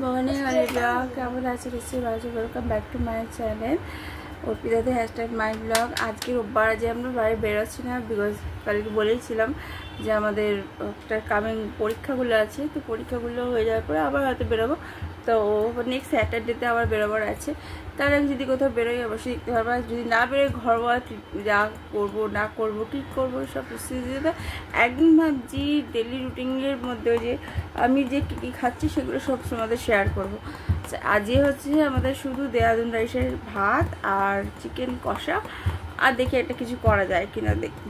Morning Olivia, কেমন আছে? নিশ্চয়ই ভালো। Welcome back to my channel অর্পিতাতে হ্যাশট্যাগ মাই ব্লগ। আজকে রোববার, আজ আমরা বাইরে বেরোচ্ছি না, বিকজ কালকে বলেইছিলাম যে আমাদের একটা কামিং পরীক্ষাগুলো আছে, তো পরীক্ষাগুলো হয়ে যাওয়ার পরে আবার হয়তো বেরোবো। তো নেক্সট স্যাটারডেতে আবার বেরোবার আছে। তার আগে যদি কোথাও বেরোই অবশ্যই দেখতে পারবো। যদি না বেরোই ঘরোয়া যা করবো না করবো কী করবো সব পরিস্থিতিতে একদিন ভাবছি ডেলি রুটিনের মধ্যে যে আমি যে কী কী খাচ্ছি সেগুলো সব তোমাদের শেয়ার করবো। আজকে হচ্ছে আমাদের শুধু দেরাদুন রাইসের ভাত আর চিকেন কষা, আর দেখি এটা কিছু করা যায় কিনা দেখি।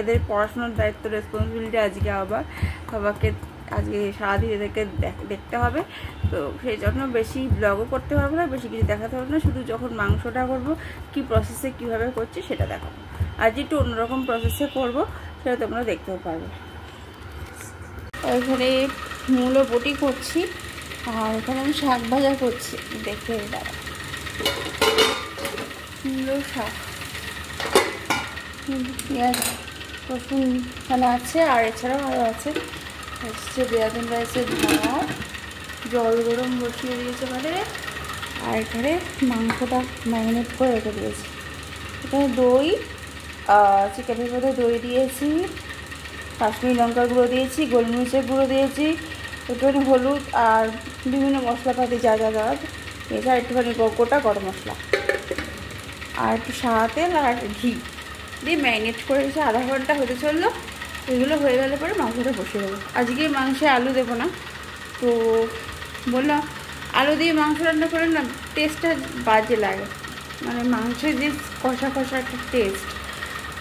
এদের পড়াশোনার দায়িত্ব রেসপন্সিবিলিটি আজকে আবার বাবাকে আজকে সারাদিন এদেরকে দেখতে হবে, তো সেই জন্য বেশি ব্লগও করতে পারবো না, বেশি কিছু দেখাতে পারবো না। শুধু যখন মাংসটা করবো কী প্রসেসে কীভাবে করছি সেটা দেখাবো। আজ একটু অন্যরকম প্রসেসে করবো, সেটা তোমরা দেখতেও পারবে। এখানে মূলো বটি করছি আর এখানে আমি শাক ভাজা করছি, দেখে দাঁড়া। মূলো শাক, পেঁয়াজ রসুন এখানে আছে, আর এছাড়াও আরও আছে। হচ্ছে দেরাদুন রাইসের ভাত, জল গরম বসিয়ে দিয়েছে এখানে, আর এখানে মাংসটা ম্যারিনেট করে রেখে দিয়েছি। এখানে দই, চিকেনের মধ্যে দই দিয়েছি, কাশ্মীরি লঙ্কার গুঁড়ো দিয়েছি, গোলমরিচের গুঁড়ো দিয়েছি, একটুখানি হলুদ আর বিভিন্ন মশলাপাতি যা যা দেওয়ার, এছাড়া একটুখানি গোটা গরম মশলা আর একটু সাদা তেল আর ঘি দিয়ে ম্যারিনেট করে রেখেছি। আধা ঘন্টা হতে চললো। এগুলো হয়ে গেলে পরে মাংসটা বসিয়ে দেবো। আজকে মাংসে আলু দেবো না, তো বললাম আলু দিয়ে মাংস রান্না করে না টেস্টটা বাজে লাগে, মানে মাংসের যে কষা কষা একটা টেস্ট,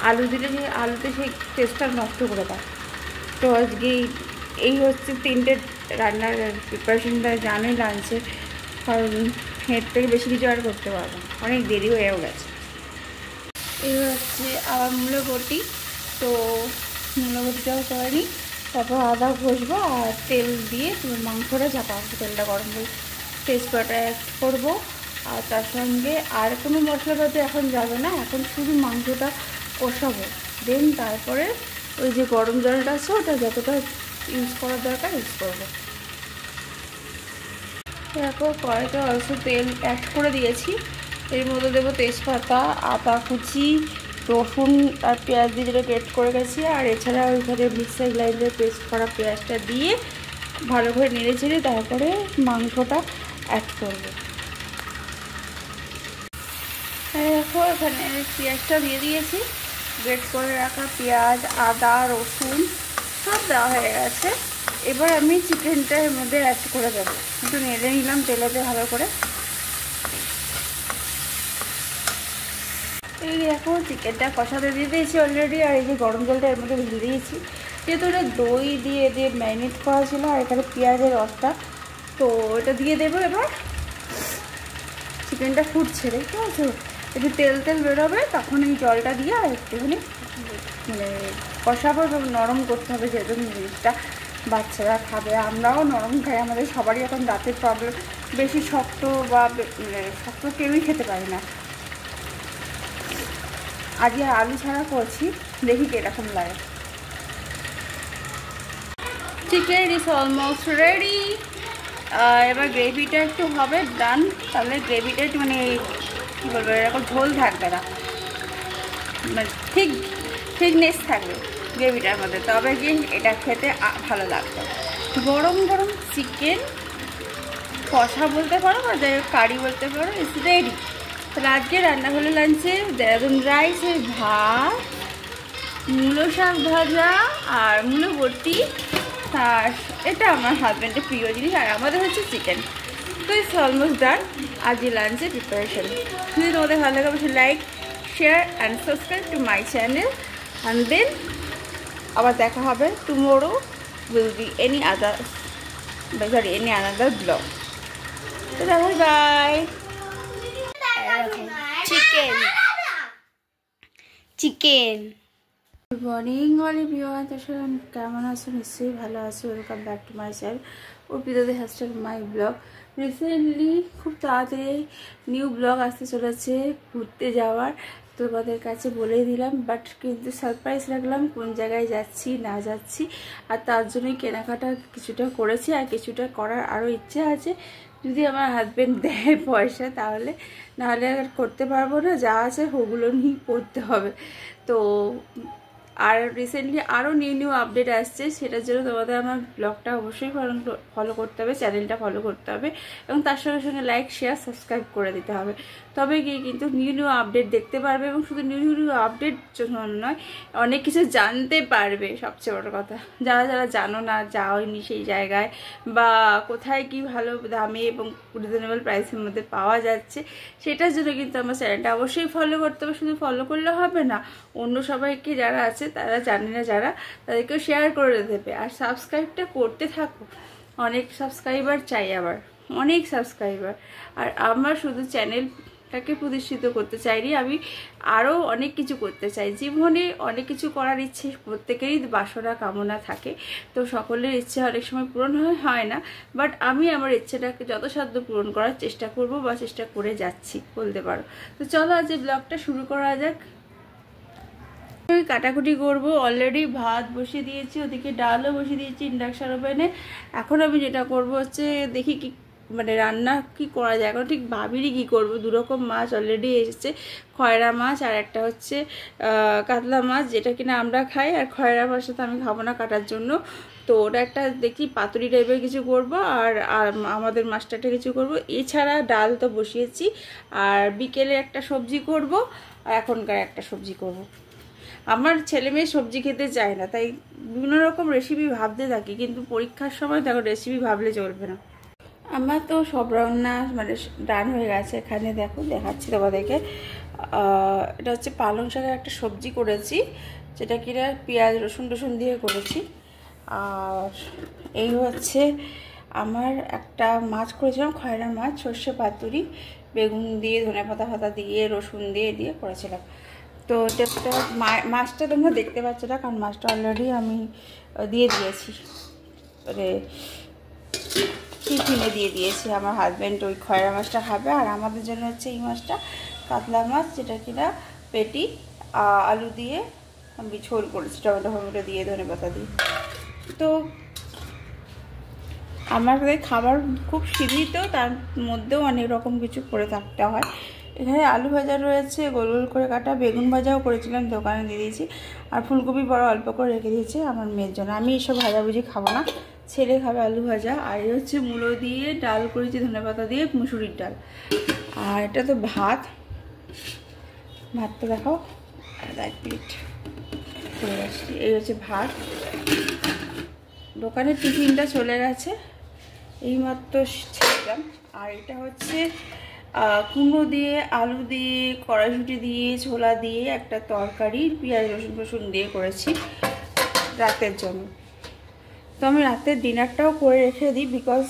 আলু দিলে যে আলুতে সেই টেস্টটা নষ্ট করে দেয়। তো আজকে এই হচ্ছে 3টে রান্নার প্রিপারেশনটা জানোই লাঞ্চে, কারণ এর থেকে বেশি কিছু আর করতে পারবো না, অনেক দেরি হয়েও গেছে। এই হচ্ছে আবার মূলো বটি, তো মূলো বটিটাও করে নিই, তারপর আদা ঘষবো আর তেল দিয়ে মাংসটা চাপাবো। তেলটা গরম করে তেজপাতা অ্যাড করবো, আর তার সঙ্গে আর কোনো মশলাপাতি এখন যাবে না, এখন শুধু মাংসটা কষাবো। দেন তারপরে ওই যে গরম জলটা আছে ওটা যতটা ইউজ করার দরকার ইউজ করবো। দেখো কড়াইতে অল্প তেল অ্যাড করে দিয়েছি, এর মধ্যে দেবো তেজপাতা, আদা কুচি, রসুন আর পেঁয়াজ দিয়ে যেটা গ্রেট করে গেছি, আর এছাড়া ওইখানে মিক্সার গ্রাইন্ডারে পেস্ট করা পেঁয়াজটা দিয়ে ভালো করে নেড়ে চেড়ে তারপরে মাংসটা অ্যাড করবো। দেখো এখানে পেঁয়াজটা দিয়ে দিয়েছি, গ্রেট করে রাখা পেঁয়াজ, আদা, রসুন সব দেওয়া হয়ে গেছে। এবার আমি চিকেনটা এর মধ্যে অ্যাড করে দেবো, একটু নেড়ে নিলাম তেলেতে ভালো করে। এই দেখো চিকেনটা কষাতে দিয়ে দিয়েছি অলরেডি, আর এই যে গরম জলটা এর মধ্যে ঢেলে দিয়েছি, যেহেতু ওটা দই দিয়ে ম্যারিনেট করা ছিল, আর এখানে পেঁয়াজের রসটা, তো এটা দিয়ে দেবো। এবার চিকেনটা ফুটছে, দেখতে পাচ্ছ একটু তেল তেল বেরোবে, তখন এই জলটা দিয়ে আর একটুখানি মানে কষাবো এবং নরম করতে হবে, যেহেতু জিনিসটা বাচ্চারা খাবে, আমরাও নরম খাই, আমাদের সবারই এখন দাঁতের প্রবলেম, বেশি শক্ত বা শক্ত কেউই খেতে পারি না। আজকে আলু ছাড়া করছি, দেখি কীরকম লাগে। Chicken is almost ready. এবার গ্রেভিটা একটু হবে ডান, তাহলে গ্রেভিটা একটু মানে কী বলবো এরকম ঝোল থাকবে না, মানে ঠিকনেস থাকবে গ্রেভিটার মধ্যে, তবে কি এটা খেতে ভালো লাগবে। গরম গরম চিকেন কষা বলতে পারো বা যাই হোক কারি বলতে পারো, ইটস রেডি। তাহলে আজকে রান্না হলো লাঞ্চে দেরাদুন রাইসের ভাত, মূলো শাক ভাজা আর মূলো বটি, আর এটা আমার হাজব্যান্ডের প্রিয় জিনিস, আর আমাদের হচ্ছে চিকেন। তো ইটস অলমোস্ট ডান আজকে লাঞ্চের প্রিপারেশন। যদি তোমাদের ভালো লাগে অবশ্যই like, share and subscribe to my channel, and then আবার দেখা হবে tomorrow will be any another vlog. তো bye bye. Chicken good morning Olivia, কেমন আছো? নিশ্চয়ই ভালো আছো। Welcome back to my channel অর্পিতাতে হ্যাশট্যাগ মাই ব্লগ। রিসেন্টলি খুব তাড়াতাড়ি নিউ ব্লগ আসতে চলেছে ঘুরতে যাওয়ার, তোমাদের কাছে বলেই দিলাম, বাট কিন্তু সারপ্রাইজ রাখলাম কোন জায়গায় যাচ্ছি না যাচ্ছি। আর তার জন্যই কেনাকাটা কিছুটা করেছি, আর কিছুটা করার আরও ইচ্ছে আছে। যদি আমার হাজব্যান্ড দেয় পয়সা তাহলে, নাহলে আর করতে পারবো না। যা আছে ওগুলো নিয়েই পড়তে হবে। তো আর রিসেন্টলি আরও নিউ আপডেট আসছে, সেটার জন্য তোমাদের আমার ব্লগটা অবশ্যই ফলো করতে হবে, চ্যানেলটা ফলো করতে হবে, এবং তার সঙ্গে সঙ্গে লাইক শেয়ার সাবস্ক্রাইব করে দিতে হবে। তবে গিয়ে কিন্তু নিউ আপডেট দেখতে পারবে, এবং শুধু নিউ আপডেট জন্য নয়, অনেক কিছু জানতে পারবে। সবচেয়ে বড় কথা, যারা যারা জানো না, যাওনি সেই জায়গায়, বা কোথায় কি ভালো দামে এবং রিজনেবল প্রাইসের মধ্যে পাওয়া যাচ্ছে, সেটার জন্য কিন্তু আমার চ্যানেলটা অবশ্যই ফলো করতে হবে। শুধু ফলো করলে হবে না, অন্য সবাইকে যারা আছে তারা জানে না যারা, তাদেরকেও শেয়ার করে দেবে, আর সাবস্ক্রাইবটা করতে থাকো। অনেক সাবস্ক্রাইবার চাই, আবার অনেক সাবস্ক্রাইবার। আর আমার শুধু চ্যানেলটাকে প্রতিষ্ঠিত করতে চাইনি, আমি আরও অনেক কিছু করতে চাই। জীবনে অনেক কিছু করার ইচ্ছে প্রত্যেকেরই বাসনা কামনা থাকে, তো সকলের ইচ্ছে অনেক সময় পূরণ হয় না, বাট আমি আমার ইচ্ছেটাকে যথাসাধ্য পূরণ করার চেষ্টা করব, বা চেষ্টা করে যাচ্ছি বলতে পারো। তো চলো আজ এই ব্লগটা শুরু করা যাক। কাটাকুটি করব। অলরেডি ভাত বসিয়ে দিয়েছি, ওদিকে ডালও বসিয়ে দিয়েছি ইন্ডাকশন ওভেনে। এখন আমি যেটা করব হচ্ছে, দেখি কি মানে রান্না কি করা যায়, এখন ঠিক ভাবিনি কি করব। দুরকম মাছ অলরেডি এসেছে, খয়রা মাছ আর একটা হচ্ছে কাতলা মাছ, যেটা কিনা আমরা খাই, আর খয়রা মাছটা তো আমি খাবো না কাটার জন্য। তো ওটা একটা দেখি পাতুরি টাইপের কিছু করব, আর আমাদের মাছটা একটা কিছু করব। এছাড়া ডাল তো বসিয়েছি, আর বিকেলে একটা সবজি করব, আর এখনকার একটা সবজি করব। আমার ছেলে মেয়ে সবজি খেতে চায় না, তাই বিভিন্ন রকম রেসিপি ভাবতে থাকি, কিন্তু পরীক্ষার সময় দেখো রেসিপি ভাবলে চলবে না। আমার তো সব রান্না মানে ডান হয়ে গেছে। এখানে দেখো দেখাচ্ছি তোমাদেরকে, এটা হচ্ছে পালং শাকের একটা সবজি করেছি, যেটা কিনা পেঁয়াজ রসুন দিয়ে করেছি। আর এই হচ্ছে আমার একটা মাছ করেছিলাম, খয়রা মাছ, সর্ষে পাতুরি, বেগুন দিয়ে ধনেপাতা ফাতা দিয়ে রসুন দিয়ে করেছিলাম। তো এটা মাছটা তোমরা দেখতে পাচ্ছ না, কারণ মাছটা অলরেডি আমি দিয়ে দিয়েছি, মানে টিফিনে দিয়ে দিয়েছি। আমার হাজব্যান্ড ওই খয়রা মাছটা খাবে, আর আমাদের জন্য হচ্ছে এই মাছটা কাতলা মাছ, যেটা কিনা পেটি আলু দিয়ে আমি ঝোল করেছি, টমেটো দিয়ে ধনেপাতা দিয়ে। তো আমাদের খাবার খুব সীমিত, তার মধ্যেও অনেক রকম কিছু করে থাকতে হয়। এখানে আলু ভাজা রয়েছে, গোল গোল করে কাটা, বেগুন ভাজাও করেছিলাম, দোকানে দিয়ে দিয়েছি, আর ফুলকপি বড় অল্প করে রেখে দিয়েছি আমার মেয়ের জন্য। আমি এসব ভাজাভুজি খাবো না, ছেলে খাবে আলু ভাজা। আর এই হচ্ছে মূলো দিয়ে ডাল করেছি, ধনেপাতা দিয়ে, মুসুরির ডাল। আর এটা তো ভাতটা দেখাও, এক প্লেট চলে আসছি। এই হচ্ছে ভাত, দোকানের টিফিনটা চলে গেছে, এইমাত্র ছেড়েলাম। আর এটা হচ্ছে কুমড়ো দিয়ে আলু দিয়ে কড়াইশুঁটি দিয়ে ছোলা দিয়ে একটা তরকারি, পেঁয়াজ রসুন দিয়ে করেছি রাতের জন্য। তো আমি রাতের ডিনারটাও করে রেখে দিই, বিকজ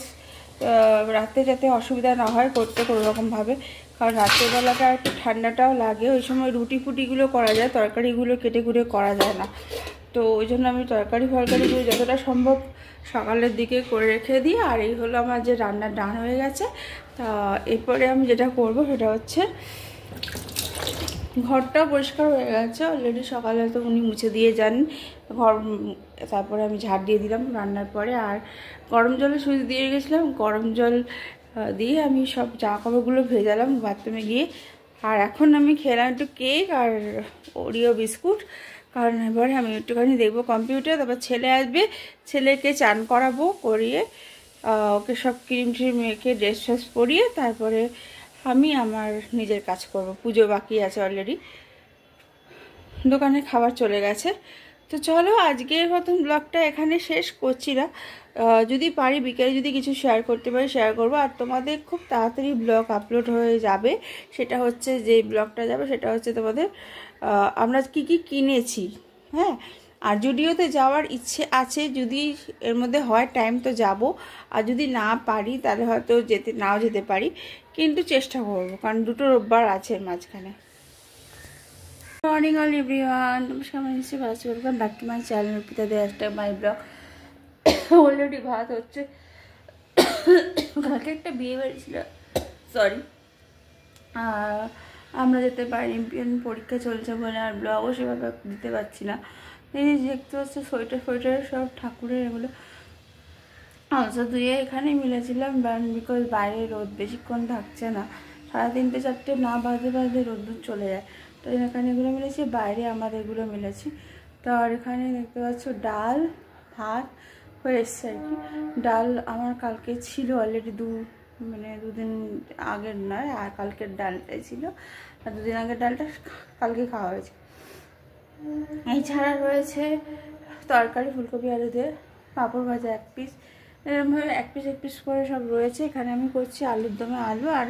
রাতে যাতে অসুবিধা না হয় করতে কোনো রকমভাবে, কারণ রাতের বেলাটা একটু ঠান্ডাটাও লাগে, ওই সময় রুটি ফুটিগুলো করা যায়, তরকারিগুলো কেটে কুটে করা যায় না। তো ওই জন্য আমি তরকারিগুলো যতটা সম্ভব সকালের দিকে করে রেখে দিই। আর এই হলো আমার যে রান্নার ডান হয়ে গেছে। তা এরপরে আমি যেটা করব সেটা হচ্ছে, ঘরটাও পরিষ্কার হয়ে গেছে অলরেডি, সকালে তো উনি মুছে দিয়ে যান ঘর, তারপরে আমি ঝাড় দিয়ে দিলাম রান্নার পরে। আর গরম জলে সুইচ দিয়ে গেছিলাম, গরম জল দিয়ে আমি সব জামা কাপড়গুলো ভেজালাম বাথরুমে গিয়ে। আর এখন আমি খেলাম একটু কেক আর ওরিও বিস্কুট, কারণ এবারে আমি একটুখানি দেখবো কম্পিউটার, তারপর ছেলে আসবে, ছেলেকে চান করাবো, করিয়ে ওকে সব ক্রিম ট্রিম মেখে ড্রেস ট্রেস পরিয়ে তারপরে আমি আমার নিজের কাজ করব। পুজো বাকি আছে অলরেডি, দোকানে খাবার চলে গেছে। তো চলো আজকের মতন ব্লগটা এখানে শেষ করছি না, যদি পারি বিকেলে যদি কিছু শেয়ার করতে পারি শেয়ার করব। আর তোমাদের খুব তাড়াতাড়ি ব্লগ আপলোড হয়ে যাবে, সেটা হচ্ছে যে ব্লগটা যাবে সেটা হচ্ছে তোমাদের আমরা কি কিনেছি, হ্যাঁ। আর জুডিওতে যাওয়ার ইচ্ছে আছে, যদি এর মধ্যে হয় টাইম তো যাব, আর যদি না পারি তাহলে হয়তো নাও যেতে পারি, কিন্তু চেষ্টা করব, কারণ দুটো রোববার আছে মাঝখানে। মর্নিং অল এভরিওয়ান, নমস্কার, আমি নিশ্চয়ই ভালো আছি। Welcome back to my channel Arpita De একটা মাই ব্লগ। অলরেডি ভাত হচ্ছে, কালকে একটা বিয়ে বাড়ি ছিল, সরি, আমরা যেতে পারিনি, পরীক্ষা চলছে বলে আর ব্লগও সেভাবে দিতে পারছি না। এই যে দেখতে হচ্ছে সোয়েটার ফোয়েটার সব ঠাকুরের এগুলো আচ্ছা ধুয়ে এখানেই মিলেছিলাম, বিকজ বাইরে রোদ বেশিক্ষণ থাকছে না, 3:30 4টে না বাজে বাজে রোদ্দুর চলে যায়। তো এখানে এগুলো মিলেছি, বাইরে আমাদেরগুলো মিলেছি। তো আর এখানে দেখতে পাচ্ছ ডাল ভাত হয়ে এসছে আর কি। ডাল আমার কালকে ছিল অলরেডি, দুদিন আগের নয়, আর কালকের ডালটাই ছিল, আর 2 দিন আগের ডালটা কালকে খাওয়া হয়েছে। এছাড়া রয়েছে তরকারি ফুলকপি আলু দিয়ে, পাঁপড় ভাজা 1 পিস, এরকমভাবে 1 পিস 1 পিস করে সব রয়েছে। এখানে আমি করছি আলুর দমে আলু আর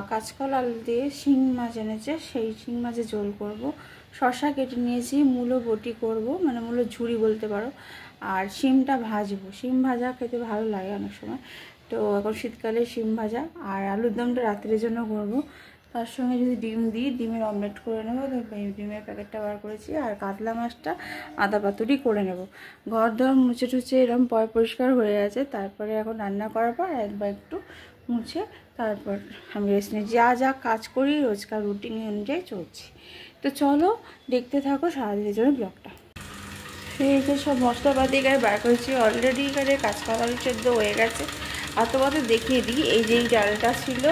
কাঁচকলা আলু দিয়ে শিং মাছ এনেছে, সেই শিং মাছের ঝোল করব। শসা কেটে নিয়েছি, মূলো বটি করব, মানে মূলো ঝুড়ি বলতে পারো। আর শিমটা ভাজবো, শিম ভাজা খেতে ভালো লাগে অনেক সময়, তো এখন শীতকালে শিম ভাজা। আর আলুর দমটা রাত্রের জন্য করব, তার সঙ্গে যদি ডিম দিই ডিমের অমলেট করে নেবো, ডিমের প্যাকেটটা বার করেছি। আর কাতলা মাছটা আদা পাতুরি করে নেব। ঘর দর মুছে টুছে এরকম পরিষ্কার হয়ে আছে, তারপরে এখন রান্না করার পর একবার একটু মুছে তারপর আমি রেস্ট নিই। যা যা কাজ করি রোজকার রুটিন অনুযায়ী চলছি। তো চলো দেখতে থাকো সারাদিনের জন্য ব্লগটা। সেই যে সব মশলাপাতি এখানে বার করেছি, অলরেডি এখানে কাঁচকলা আলু সেদ্ধ হয়ে গেছে। আর তোমাদের দেখিয়ে দিই, এই যে ডালটা ছিল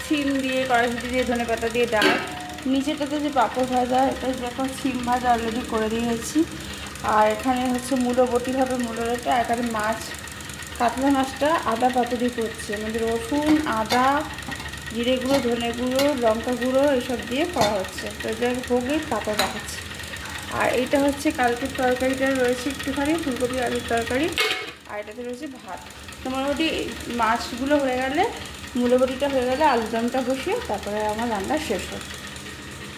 শিম দিয়ে, কড়াইশুঁটি দিয়ে, ধনেপাতা দিয়ে ডাল, নিচেটাতে যে পাঁপড় ভাজা, এটা দেখো শিম ভাজা অলরেডি করে দিয়েছি। আর এখানে হচ্ছে মূলো বটি হবে, মূলোর এটা। আর এখানে মাছ, কাতলা মাছটা আদা পাতুরি করছে, মানে রসুন আদা জিরে গুঁড়ো ধনে গুঁড়ো লঙ্কা গুঁড়ো এইসব দিয়ে করা হচ্ছে। তো এটা হোক তারপর দেখাচ্ছি। আর এইটা হচ্ছে কালকের তরকারিটা রয়েছে একটুখানি, ফুলকপি আলুর তরকারি, আর এটাতে রয়েছে ভাত। তো মোটামুটি মাছগুলো হয়ে গেলে, মূলো বটিটা হয়ে গেলে আলুর দমটা বসিয়ে তারপরে আমার রান্না শেষ হয়,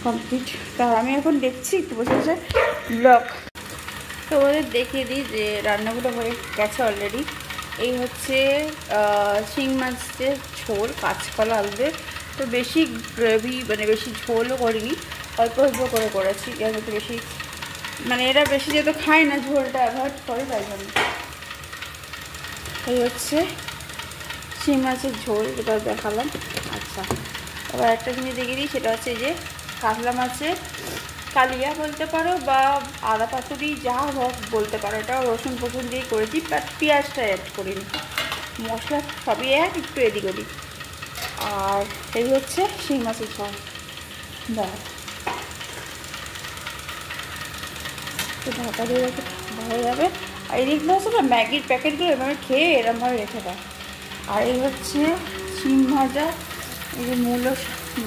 কমপ্লিট। তা আমি এখন দেখছি একটু বসে বসে ব্লগ। তো ওদের দেখিয়ে দিই যে রান্নাগুলো হয়ে গেছে অলরেডি। এই হচ্ছে শিং মাছের ঝোল কাঁচকলা আলুদের। তো বেশি গ্রেভি মানে বেশি ঝোলও করিনি, অল্প অল্প করে করেছি, যেহেতু একটু বেশি মানে এরা বেশি যেহেতু খায় না, ঝোলটা অ্যাভয়েড করে, তাই জন্য। এই হচ্ছে শিং মাছের ঝোল, যেটা দেখালাম। আচ্ছা, এবার একটা জিনিস দেখিয়ে দিই, সেটা হচ্ছে যে কাতলা মাছের কালিয়া বলতে পারো বা আদা পাতুরি যা হোক বলতে পারো, এটা রসুন ফসুন দিয়ে করেছি, বাট পেঁয়াজটা অ্যাড করিনি, মশলা সবই একটু এদিক ওদিক। আর এই হচ্ছে শিং মাছের ঝোল, দেখ তো ঢাকা দিয়ে রেখে হয়ে যাবে। আর এদিকগুলো হচ্ছে না ম্যাগির প্যাকেটগুলো এভাবে খেয়ে এরমভাবে রেখে দেয়। আর এই হচ্ছে শিম ভাজা, এই যে মূলো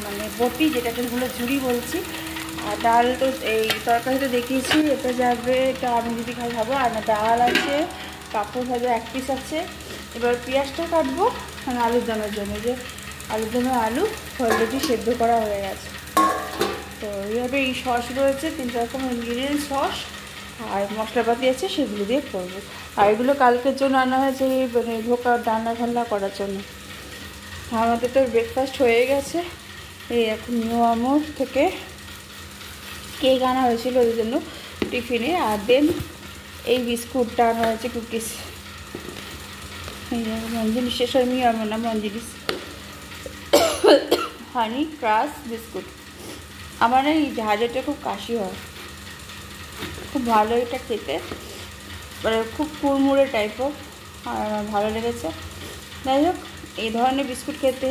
মানে বটি, যেটাকে মূলো ঝুড়ি বলছি। আর ডাল তো এই তরকারিটা দেখিয়েছি, এটা যাবে, এটা আমি যদি খাই খাবো। আর না ডাল আছে, পাঁপড় ভাজা 1 পিস আছে। এবার পেঁয়াজটা কাটবো মানে আলুর দমের জন্য, যে আলুর দমে আলু অলরেডি সেদ্ধ করা হয়ে গেছে। তো এইভাবে এই সস রয়েছে, 3 রকম ইনগ্রিডিয়েন্ট সস আর মশলাপাতি আছে, সেগুলো দিয়ে করবো। আর এগুলো কালকের জন্য আনা হয়েছে, মানে ধোকা ডালনা ফান্না করার জন্য। আমাদের তো ব্রেকফাস্ট হয়ে গেছে। এই এখন নিউ আমর থেকে কেক আনা হয়েছিল ওদের জন্য টিফিনে, আর দেন এই বিস্কুটটা আনা হয়েছে, কুকিজ। এই মঞ্জিনিস, শেষ হয় নিউ আমর না, মঞ্জিনিস হানি ক্রাশ বিস্কুট। আমার এই জাহাজেরটা খুব কাশি হয়, খুব ভালো এটা খেতে, মানে খুব কুড়মুড়ে টাইপের, আর আমার ভালো লেগেছে। যাই হোক, এই ধরনের বিস্কুট খেতে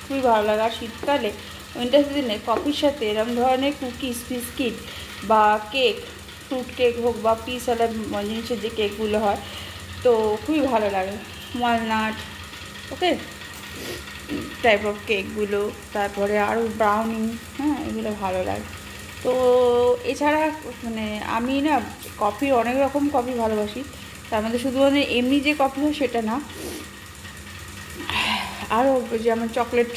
খুবই ভালো লাগে। আর শীতকালে উইন্টার সিজনে কফির সাথে এরকম ধরনের কুকিজ বিস্কিট বা কেক, ফ্রুট কেক হোক বা পিসওয়ালা জিনিসের যে কেকগুলো হয়, তো খুবই ভালো লাগে। ওয়ালনাট ওকে টাইপ অফ কেকগুলো, তারপরে আরও ব্রাউনি, হ্যাঁ এগুলো ভালো লাগে। তো এছাড়া মানে আমি না কফি, অনেক রকম কফি ভালোবাসি, তার মধ্যে শুধু মানে এমনি যে কফি হয় সেটা না, আরও যেমন চকলেট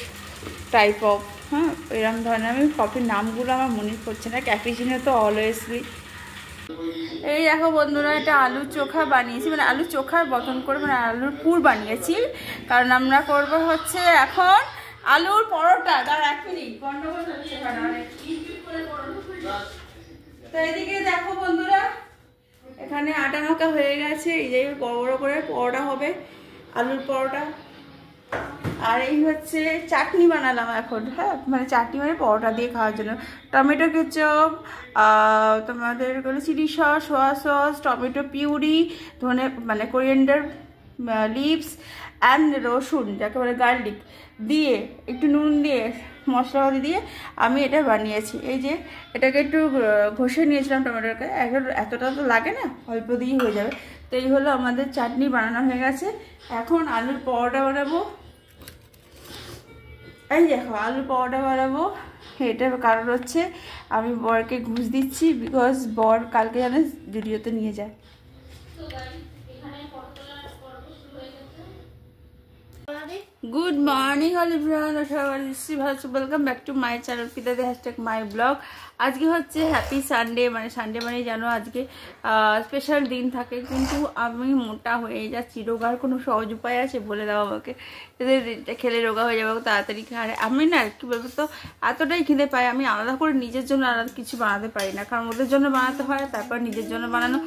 টাইপ অফ, হ্যাঁ এরকম ধরনের। আমি কফির নামগুলো আমার মনে পড়ছে না, ক্যাপুচিনো তো অলওয়েজলি। এই দেখো বন্ধুরা, এটা আলুর চোখা বানিয়েছি, মানে আলুর চোখার বতন করে, মানে আলুর পুর বানিয়েছি, কারণ আমরা করব হচ্ছে এখন আলুর পরোটা। তার 1 মিনিট গন্ডগোল হচ্ছে। তো এদিকে দেখো বন্ধুরা, এখানে আটা মাখা হয়ে গেছে, এই যে বড় বড় করে পরোটা হবে, আলুর পরোটা। আর এই হচ্ছে চাটনি বানালাম এখন, হ্যাঁ মানে চাটনি মানে পরোটা দিয়ে খাওয়ার জন্য। টমেটো কেচাপ, তোমাদের chilli sauce, soya sauce, tomato puree, ধনে মানে কোরিয়েন্ডার লিভস অ্যান্ড রসুন যাকে বলে গার্লিক দিয়ে একটু নুন দিয়ে মশলাপাতি দিয়ে আমি এটা বানিয়েছি। এই যে এটাকে একটু ঘষে নিয়েছিলাম টমেটোকে, এতটা তো লাগে না, অল্প দিয়ে হয়ে যাবে। তো এই হলো আমাদের চাটনি বানানো হয়ে গেছে। এখন আলুর পরোটা বানাবো। এই দেখো আলুর পরোটা বানাবো। এটার কারণ হচ্ছে আমি বরকে ঘুষ দিচ্ছি, বিকজ বর কালকে জানে ভিডিওতে নিয়ে যায়। Good morning all everyone, welcome back to my channel পিতাদে হ্যাশট্যাগ মাই ব্লগ। আজকে হচ্ছে হ্যাপি সানডে, মানে সানডে মানে জানো আজকে স্পেশাল দিন থাকে, কিন্তু আমি মোটা হয়ে যাচ্ছি। রোগার কোনো সহজ উপায় আছে বলে দাও আমাকে, এদের খেলে রোগা হয়ে যাবো তাড়াতাড়ি। আর আমি না কী বলবো তো, এতটাই খিদে পাই আমি আলাদা করে নিজের জন্য আলাদা কিছু বানাতে পারি না, কারণ ওদের জন্য বানাতে হয়, তারপর নিজের জন্য বানানো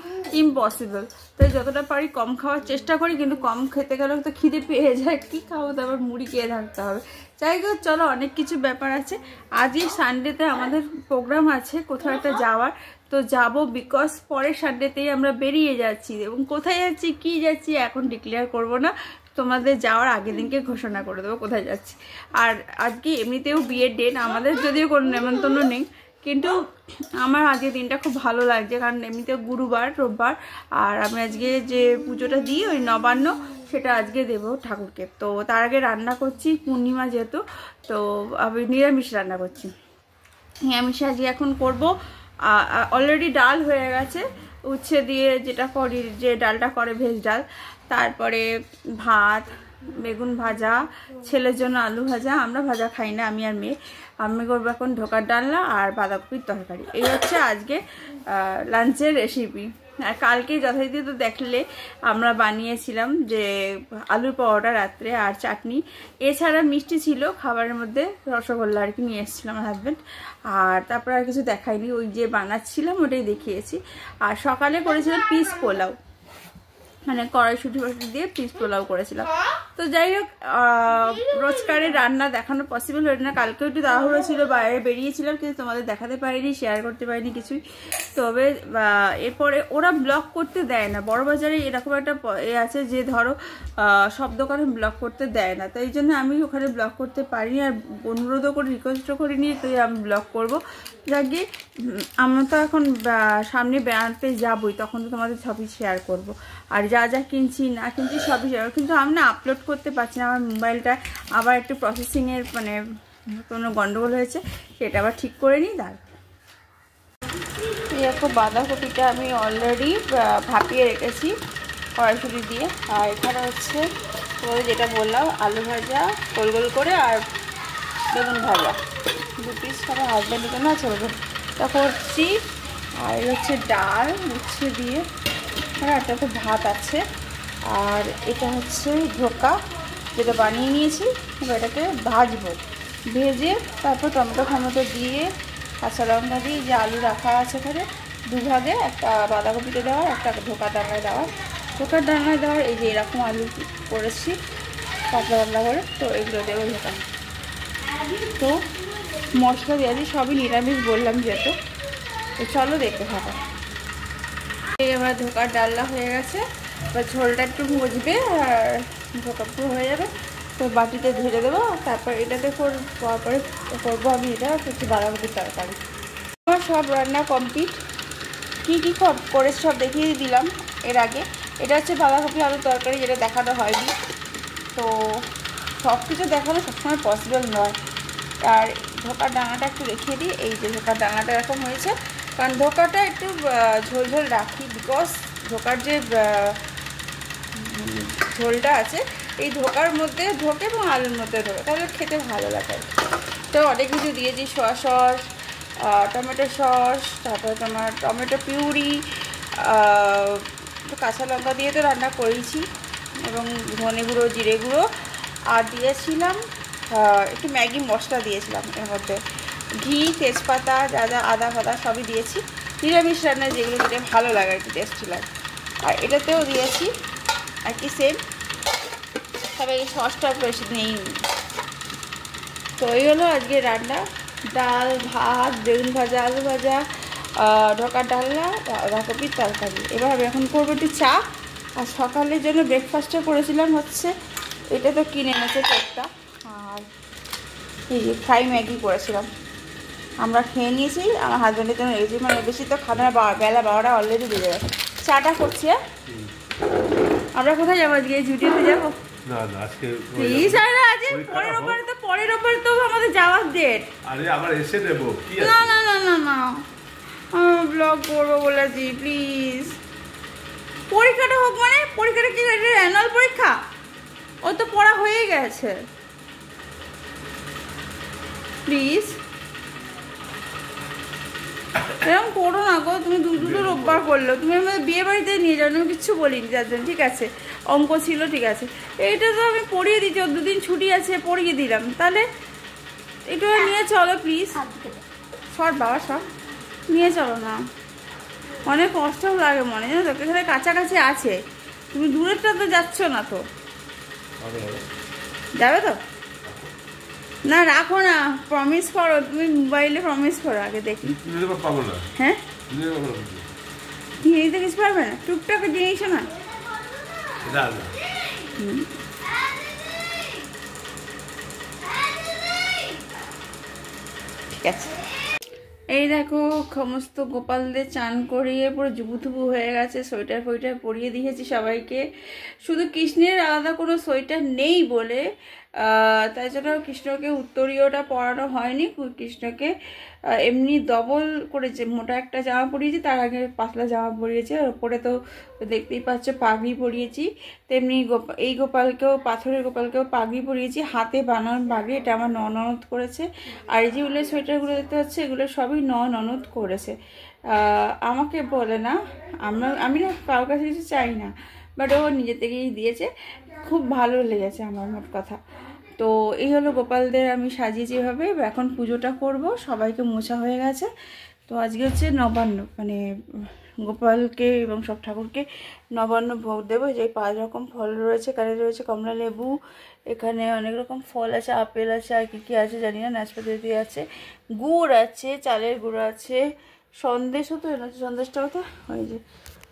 ইম্পসিবল। তাই যতটা পারি কম খাওয়ার চেষ্টা করি, কিন্তু কম খেতে গেলেও তো খিদে পেয়ে যায়, কী খাবো, তারপর মুড়ি খেয়ে থাকতে হবে। যাই হোক চলো, অনেক কিছু ব্যাপার আছে। আজই সানডেতে আমাদের প্রোগ্রাম আছে কোথাও একটা যাওয়ার, তো যাব, বিকজ পরের সানডেতেই আমরা বেরিয়ে যাচ্ছি, এবং কোথায় যাচ্ছি কি যাচ্ছি এখন ডিক্লেয়ার করব না, তোমাদের যাওয়ার আগের দিনকে ঘোষণা করে দেবো কোথায় যাচ্ছি। আর আজকে এমনিতেও বিয়ের ডেট, আমাদের যদিও কোনো নেমন্তন্ন নেই, কিন্তু আমার আজকের দিনটা খুব ভালো লাগছে, কারণ এমনিতেও গুরুবার রোববার, আর আমি আজকে যে পুজোটা দিই ওই নবান্ন, সেটা আজকে দেবো ঠাকুরকে। তো তার আগে রান্না করছি, পূর্ণিমা যেহেতু, তো আমি নিরামিষ রান্না করছি। নিরামিষ আজকে এখন করব। অলরেডি ডাল হয়ে গেছে উচ্ছে দিয়ে, যেটা করি যে ডালটা করে ভেজ ডাল, তারপরে ভাত, বেগুন ভাজা, ছেলের জন্য আলু ভাজা, আমরা ভাজা খাই না আমি আর মেয়ে। আমি করবো এখন ঢোকার ডালনা আর বাঁধাকপির তরকারি। এই হচ্ছে আজকে লাঞ্চের রেসিপি। আর কালকে যথারীতি তো দেখলে আমরা বানিয়েছিলাম যে আলুর পরোটা রাত্রে আর চাটনি, এছাড়া মিষ্টি ছিল খাবারের মধ্যে, রসগোল্লা আর কি নিয়ে এসেছিলাম আমার হাজব্যান্ড। আর তারপর আর কিছু দেখাইনি, ওই যে বানাচ্ছিলাম ওটাই দেখিয়েছি। আর সকালে করেছিলাম পিস পোলাও, মানে কড়াইশুঁটি দিয়ে পিস পোলাও করেছিলাম। তো যাই হোক, রোজকারের রান্না দেখানো পসিবল হলো না, কালকে একটু তাড়াহুড়ো ছিল, বাইরে বেরিয়েছিলাম, কিন্তু তোমাদের দেখাতে পারিনি, শেয়ার করতে পারিনি কিছুই। তবে এরপরে ওরা ব্লগ করতে দেয় না, বড়বাজারে এরকম একটা আছে যে ধরো সব দোকানে ব্লগ করতে দেয় না, তাই জন্য আমি ওখানে ব্লগ করতে পারিনি, আর অনুরোধও করে রিকোয়েস্টও করিনি, তো আমি ব্লগ করবো। যাকে আমরা তো এখন সামনে বেড়াতে যাবই, তখন তো তোমাদের সবই শেয়ার করব, আর যা যা কিনছি না কিনছি সবই শেয়ার। কিন্তু আমি না আপলোড করতে পারছি না, আমার মোবাইলটা আবার একটু প্রসেসিংয়ের মানে কোনো গন্ডগোল হয়েছে, সেটা আবার ঠিক করে নিই। তার এরকম বাঁধাকপিটা আমি অলরেডি ভাপিয়ে রেখেছি কড়াইশুঁটি দিয়ে। আর এখানে হচ্ছে তোমাদের যেটা বললাম আলু ভাজা গোল গোল করে, আর বেগুন ভাজা 2 পিস আমার হাজব্যান্ডের জন্য আছে, ওটা করছি। আর হচ্ছে ডাল উচ্ছে দিয়ে, হ্যাঁ এটাতে ভাত আছে। আর এটা হচ্ছে ধোকা যেটা বানিয়ে নিয়েছি, এবার এটাকে ভাজবো, ভেজে তারপর টমেটো দিয়ে কাঁচা লঙ্কা দিয়ে, যে আলু রাখা আছে এখানে দুভাগে, একটা বাঁধাকপিতে দেওয়ার, একটা ধোকা ডাঙায় দেওয়ার। ধোকার ডাঙায় দেওয়ার এই যে এরকম আলু করেছি পাতলা পাতলা করে, তো এগুলো দেবো ধোকা। তো মশলা দিয়ে দিই, সবই নিরামিষ বললাম যেহেতু, তো চলো দেখতে থাকো। এবার ধোকার ডালনা হয়ে গেছে, এবার ঝোলটা একটু ভুজবে আর ধোকা পুরো হয়ে যাবে, তো বাটিতে ধুয়ে দেবো। তারপর এটাতে পরে করবো আমি এটা হচ্ছে বাঁধাকপির তরকারি। আমার সব রান্না কমপ্লিট, কী কী করেছি সব দেখিয়ে দিলাম এর আগে। এটা হচ্ছে বাঁধাকপি আলুর তরকারি, যেটা দেখানো হয়নি, তো সব কিছু দেখানো সবসময় পসিবল নয়। আর ধোকার ডাঙাটা একটু দেখিয়ে দিই, এই যে ধোকার ডাঙাটা এরকম হয়েছে, কারণ ধোকাটা একটু ঝোল ঝোল রাখি, বিকজ ধোকার যে ঝোলটা আছে এই ধোকার মধ্যে ঢোকে এবং আলুর মধ্যে ঢোকে, তাহলে খেতে ভালো লাগে। তো অনেক কিছু দিয়েছি, সোয়া সস, টমেটো সস, তারপরে তোমার টমেটো পিউরি, কাঁচা লঙ্কা দিয়ে তো রান্না করেছি, এবং ধনে গুঁড়ো জিরে গুঁড়ো, আর দিয়েছিলাম একটু ম্যাগি মশলা দিয়েছিলাম এর মধ্যে, ঘি তেজপাতা যা যা আদা ফাদা সবই দিয়েছি। নিরামিষ রান্নায় যেগুলো দিলে ভালো লাগে আর কি, টেস্টি লাগে। আর এটাতেও দিয়েছি আর কি সেম সবাই সসটা বেশি নেই। তো এই হলো আজকে রান্না, ডাল ভাত বেগুন ভাজা আলু ভাজা ঢোকার ডালনা বাঁধাকপির তরকারি। এবার আমি এখন করবো একটু চা। আর সকালের জন্য ব্রেকফাস্টটা করেছিলাম হচ্ছে এটা তো কিনে এনেছে কেকটা, আর এই যে ফ্রাই ম্যাগি করেছিলাম। আমরা খেয়ে নিয়েছি, আমার হাজব্যান্ডের জন্য রেখেছি, মানে বেশি তো খাবে না, বেলা 12টা অলরেডি বেজে গেছে। চাটা করছি। আমরা কোথায় যাবো আজকে? জুটিতে যাবো? না না, আজকে প্লিজ আজকে পরের ওপরে তো আমাদের যাওয়ার ডেট। আরে আবার এসে দেব কি আছে? না না না না না, ব্লগ করবো বলেছি প্লিজ। পরীক্ষাটা হোক, মানে পরীক্ষাটা কি অ্যানুয়াল পরীক্ষা? ও তো পড়া হয়ে গেছে, প্লিজ এরকম করো না গো। তুমি দুটো রোববার করলো, তুমি আমাদের বিয়ে বাড়িতে নিয়ে যাও, আমি কিচ্ছু বলিনি যার জন্য, ঠিক আছে? অঙ্ক ছিল, ঠিক আছে। এইটা তো আমি পড়িয়ে দিচ্ছি, 2 দিন ছুটি আছে পড়িয়ে দিলাম, তাহলে একটু নিয়ে চলো প্লিজ। সর বাবা সব নিয়ে চলো না, অনেক কষ্ট লাগে মনে, জানো তো? এখানে কাছাকাছি আছে, তুমি দূরেরটা তো যাচ্ছ না তো। যাবে তো? না রাখো না, প্রমিস করো, তুমি মোবাইলে প্রমিস করো আগে দেখি। হ্যাঁ নিয়ে নিতে কিছু পারবে না, টুকটাক জিনিস না। ঠিক আছে। এই দেখো সমস্ত গোপালদের চান করিয়ে পুরো জুবুথুবু হয়ে গেছে, সোয়েটার ফোয়েটার পরিয়ে দিয়েছি সবাইকে। শুধু কৃষ্ণের আলাদা কোনো সোয়েটার নেই বলে তাই জন্য কৃষ্ণকে উত্তরীয়টা পরানো হয়নি। কৃষ্ণকে এমনি ডবল করে যে মোটা একটা জামা পরিয়েছি, তার আগে পাতলা জামা পরিয়েছি, আর ওপরে তো দেখতেই পাচ্ছ পাগড়ি পরিয়েছি। তেমনি এই গোপালকেও, পাথরের গোপালকেও পাগড়ি পরিয়েছি, হাতে বানানো পাগড়ি, এটা আমার ননদ করেছে। আর এই যেগুলো সোয়েটারগুলো দেখতে পাচ্ছি এগুলো সবই ননদ করেছে, আমাকে বলে না। আমি না কারোর কাছে কিছু চাই না, বাট ও নিজে থেকেই দিয়েছে, খুব ভালো লেগেছে আমার, মোট কথা। তো এই হলো গোপালদের আমি সাজিয়েছি এভাবে। এখন পুজোটা করব, সবাইকে মোছা হয়ে গেছে। তো আজকে হচ্ছে নবান্ন, মানে গোপালকে এবং সব ঠাকুরকে নবান্ন ভোগ দেবো। যে 5 রকম ফল রয়েছে, এখানে রয়েছে কমলা লেবু, এখানে অনেক রকম ফল আছে, আপেল আছে, আর কি আছে জানি না, নাশপাতি আছে, গুড় আছে, চালের গুঁড়ো আছে, সন্দেশও তো এনেছে, সন্দেশটা তো ওই যে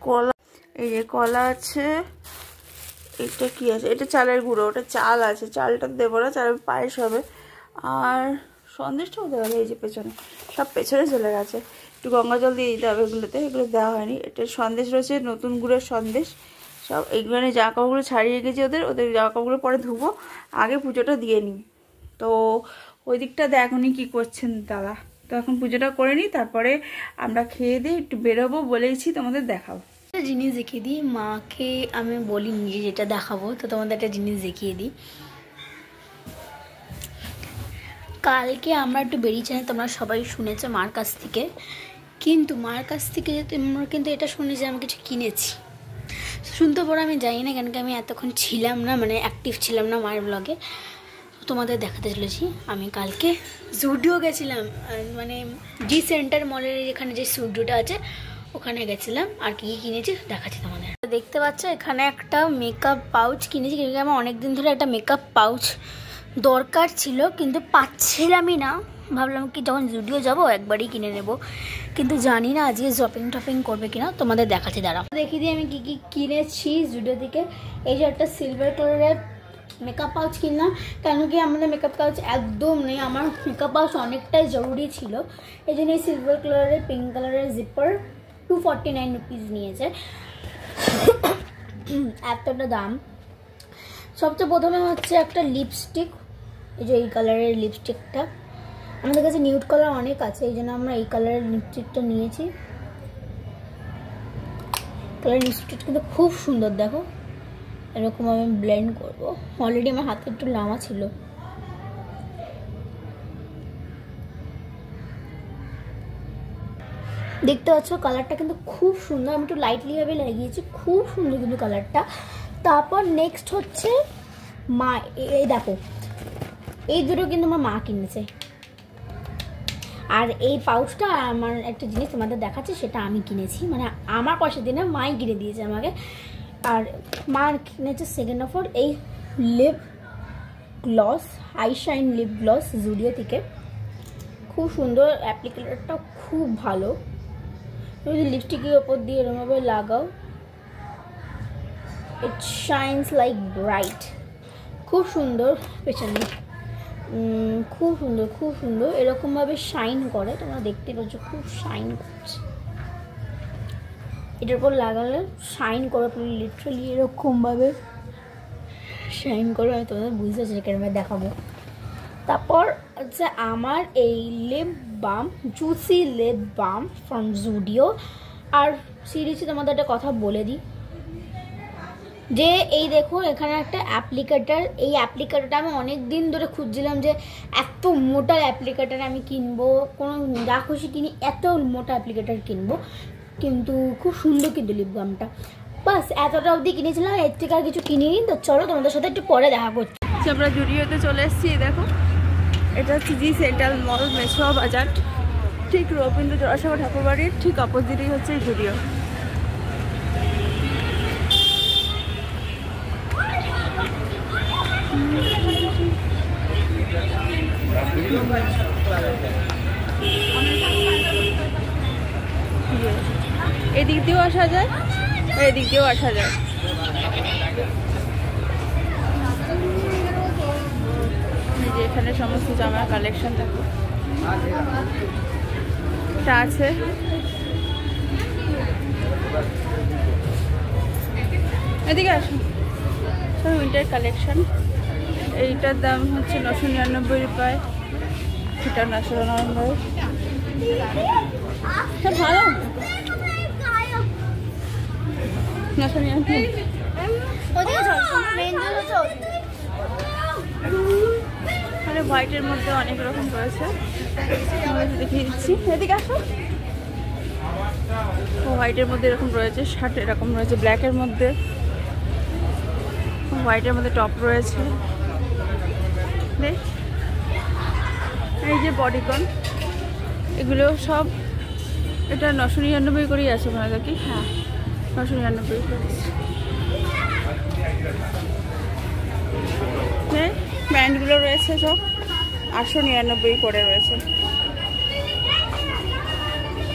কলা, এই যে কলা আছে, এটা কি আছে, এটা চালের গুঁড়ো, ওটা চাল আছে, চালটা দেবো না, চাল পায়েস হবে। আর সন্দেশটাও দেওয়া যায়, এই যে পেছনে, সব পেছনে চলে গেছে, একটু গঙ্গা জল দিয়ে দিতে হবে এগুলোতে, এগুলো দেওয়া হয়নি। এটা সন্দেশ রয়েছে, নতুন গুড়ের সন্দেশ সব। এইগুলো জামা কাপড়গুলো ছাড়িয়ে গেছি, ওদের জামা কাপড়গুলো পরে ধুবো, আগে পুজোটা দিয়ে নিই। তো ওই দিকটা দেখুনি কী করছেন দাদা। তো এখন পুজোটা করে নিই, তারপরে আমরা খেয়ে দিয়ে একটু বেরোবো বলেইছি, তোমাদের দেখাবো। একটা জিনিস দেখিয়ে দিই, মাকে আমি বলিনি যে যেটা দেখাবো, তো তোমাদের একটা জিনিস দেখিয়ে দিই। কালকে আমরা একটু বেরিয়েছিলাম, তোমরা সবাই শুনেছো মার কাছ থেকে, কিন্তু মার কাছ থেকে তোমরা কিন্তু এটা শুনে যে আমি কিছু কিনেছি, শুনতে পরে আমি জানি না কেন কি আমি এতক্ষণ ছিলাম না, মানে অ্যাক্টিভ ছিলাম না মায়ের ব্লগে। তোমাদের দেখাতে চলেছি, আমি কালকে জুডিও গেছিলাম, মানে জি সেন্টার মলের এখানে যে স্টুডিওটা আছে ওখানে গেছিলাম। আর কি কী কিনেছি দেখাচ্ছি তোমাদের। দেখতে পাচ্ছ এখানে একটা মেকআপ পাউচ কিনেছি, কিন্তু আমার অনেকদিন ধরে একটা মেকআপ পাউচ দরকার ছিল, কিন্তু পাচ্ছিলামই না। ভাবলাম কি যখন জুডিও যাবো একবারই কিনে নেব, কিন্তু জানি না আজকে শপিং করবে কিনা, তোমাদের দেখাচ্ছি দাঁড়াও। দেখিয়ে দিই আমি কী কী কিনেছি জুডিও থেকে। এই যে একটা সিলভার কালারের মেকআপ পাউচ কিনলাম, কেন কি আমাদের মেকআপ পাউচ একদম নেই, আমার মেকআপ পাউচ অনেকটাই জরুরি ছিল, এই জন্য এই সিলভার কালারের পিঙ্ক কালারের জিপার 249 রুপিস নিয়েছে, এতটা দাম। সবচেয়ে প্রথমে হচ্ছে একটা লিপস্টিক, এই যে এই কালারের লিপস্টিকটা, আমাদের কাছে নিউড কালার অনেক আছে, এই জন্য আমরা এই কালারের লিপস্টিকটা নিয়েছি। কালার লিপস্টিক কিন্তু খুব সুন্দর, দেখো এরকম আমি ব্লেন্ড করব, অলরেডি আমার হাতে একটু লামা ছিল। দেখতে পাচ্ছ কালারটা কিন্তু খুব সুন্দর, আমি একটু লাইটলি ভাবে লাগিয়েছি, খুব সুন্দর কিন্তু কালারটা। তারপর নেক্সট হচ্ছে মা, এই দেখো এই দুটো কিন্তু আমার মা কিনেছে। আর এই পাউচটা আমার একটা জিনিস তোমাদের দেখাচ্ছে, সেটা আমি কিনেছি, মানে আমার পয়সা দিয়ে না, মাই কিনে দিয়েছে আমাকে। আর মা কিনেছে সেকেন্ড অফ অল এই lip gloss, high shine lip gloss Zudio থেকে। খুব সুন্দর, অ্যাপ্লিকেটারটা খুব ভালো। তুমি যদি লিপস্টিকের ওপর দিয়ে এরকমভাবে লাগাও, ইট শাইনস লাইক ব্রাইট। খুব সুন্দর, পেছনে খুব সুন্দর, খুব সুন্দর এরকমভাবে শাইন করে, তোমরা দেখতে পাচ্ছ খুব শাইন করছে। এটার উপর লাগালে শাইন করে, লিটারালি এরকমভাবে শাইন করে। আমি তোমাদের বুঝতে পারছি কেরমভাবে দেখাবো। তারপর হচ্ছে আমার এই lip balm, juicy lip balm from Zudio. আর সিরিয়াসলি তোমাদের একটা কথা বলে দিই যে এই দেখো এখানে একটা অ্যাপ্লিকেটার, এই অ্যাপ্লিকেটারটা আমি অনেক দিন ধরে খুঁজছিলাম যে এত মোটা অ্যাপ্লিকেটার আমি কিনবো, কোনো যা খুশি কিনি এত মোটা অ্যাপ্লিকেটার কিনবো, কিন্তু খুব সুন্দর কিন্তু লিপ বামটা। বাস এতটা অবধি কিনেছিলাম, এর থেকে আর কিছু কিনিনি। তো চলো তোমাদের সাথে একটু পরে দেখা করছি। আমরা জুডিওতে চলে এসেছি। দেখো এটা হচ্ছে জি সেন্ট্রাল মল, মেসোয়া বাজার, ঠিক রবীন্দ্র জোড়াসাগর ঠাকুরবাড়ির ঠিক অপোজিটেই হচ্ছে জুডিও। এদিক দিয়েও আসা যায়, এদিক দিয়েও আসা যায়। এখানে সমস্ত জামার কালেকশন দেখো এটা আছে। এদিকে আসুন, সব উইন্টার কালেকশন। এইটার দাম হচ্ছে 999 রুপায়, এটা 999। সব ভালো, 999। মানে হোয়াইটের মধ্যে অনেক রকম রয়েছে, দেখিয়ে দিচ্ছি। এদিকে আসো। হোয়াইটের মধ্যে এরকম রয়েছে, শার্ট এরকম রয়েছে, ব্ল্যাকের মধ্যে, হোয়াইটের মধ্যে টপ রয়েছে। এই যে বডিকন, এগুলো সব এটা 999 করেই আছে মনে হয় কি? হ্যাঁ 999 করে। প্যান্টগুলো রয়েছে সব 899 করে রয়েছে।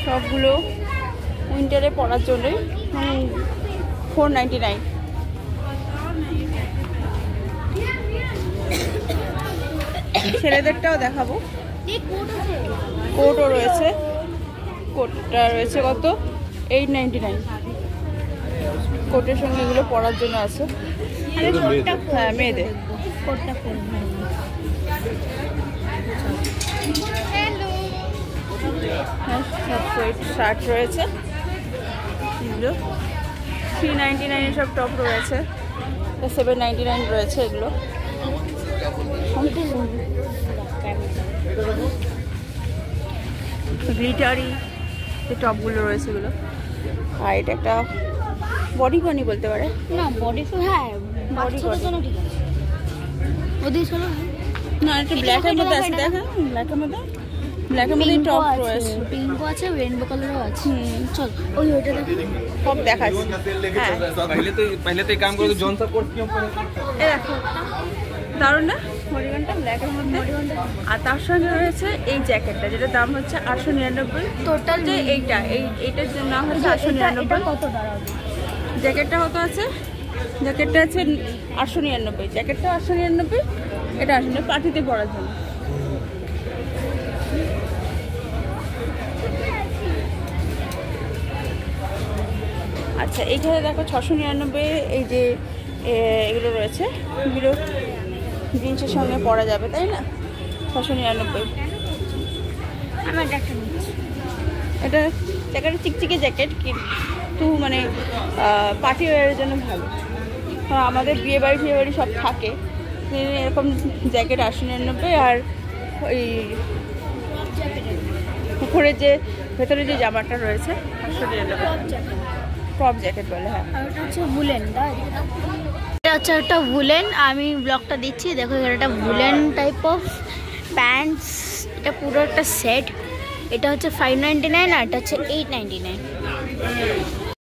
সবগুলো উইন্টারে পরার জন্যই 499। ছেলেদেরটাও দেখাবো, কোটও রয়েছে। কোটটা রয়েছে কত? 899। কোটের সঙ্গে এগুলো পরার জন্য আছে। হ্যাঁ মেয়েদের। শার্ট রয়েছে, এগুলো 399 সব টপ রয়েছে, 799 রয়েছে এগুলো। গ্লিটারি যে টপগুলো রয়েছে এগুলো। আর এটা একটা বডিকনই বলতে পারে না, বডিকন। হ্যাঁ বাচ্চাদের জন্য ঠিক আছে। ওদের চলো না, একটা ব্ল্যাকের মধ্যে আছে, দেখেন ব্ল্যাকের মধ্যে, ব্ল্যাকের মধ্যে টপ রয়েছে, পিঙ্কও আছে, রেইনবো কালারও আছে। চল ওই ওইটা দেখো, সব দেখাচ্ছি। হ্যাঁ पहले तो काम करो जॉन सा कोट क्यों এ দেখো দারুণ না বডিকনটা, ব্ল্যাকের মধ্যে। আর তার সঙ্গে রয়েছে এই জ্যাকেটটা, যেটার দাম হচ্ছে 899। টোটাল যে এইটার নাম হচ্ছে 899। কত দাঁড়াবে? জ্যাকেটটা কত আছে? জ্যাকেটটা আছে 899, জ্যাকেটটা 899, এটা আসলে পার্টিতে পরার জন্য। আচ্ছা এইখানে দেখো 699 এই যে এগুলো রয়েছে, এগুলো জিন্সের সঙ্গে পরা যাবে তাই না? 699। আমার একটা নিচ্ছি, এটা জ্যাকেট চিকচিকে জ্যাকেট, কিন্তু মানে পার্টি ওয়ারের জন্য ভালো। আমাদের বিয়ে বাড়ি সব থাকে, এরকম জ্যাকেট 899। আর ওই উপরে যে ভেতরে যে জামাটা রয়েছে 899, ক্রপ জ্যাকেট বলে। হ্যাঁ এটা হচ্ছে উলেন, এটা হচ্ছে একটা উলেন। আমি ব্লগটা দিচ্ছি, দেখো এটা একটা উলেন টাইপ অফ প্যান্টস। এটা পুরো একটা সেট। এটা হচ্ছে 599 আর এটা হচ্ছে 899।